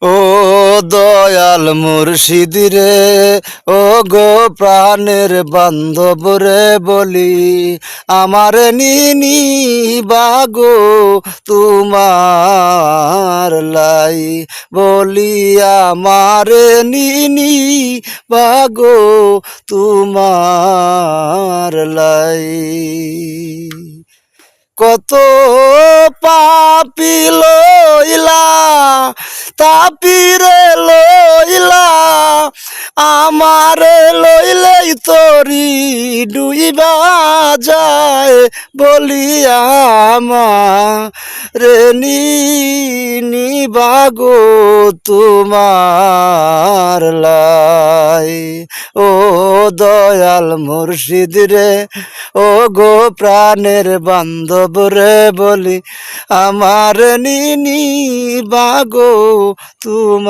ও দয়াল মুর্শিদ রে, ও গো প্রাণের বান্ধব রে, বলি আমার নিনি বাগো তোমার লাই, বলি আমার নিনি বাগো তোমার লাই। কত পাপি লইলা তাপিরে লইলা, আমারে লইলেই তরি ডুইবা যায়, বলিয়া আমারে নিবাগো তোমার লাই। ও দয়াল মুর্শিদ রে, ও গো প্রাণের বান্ধব রে, বলি আমার নিনি বাগো তোমার।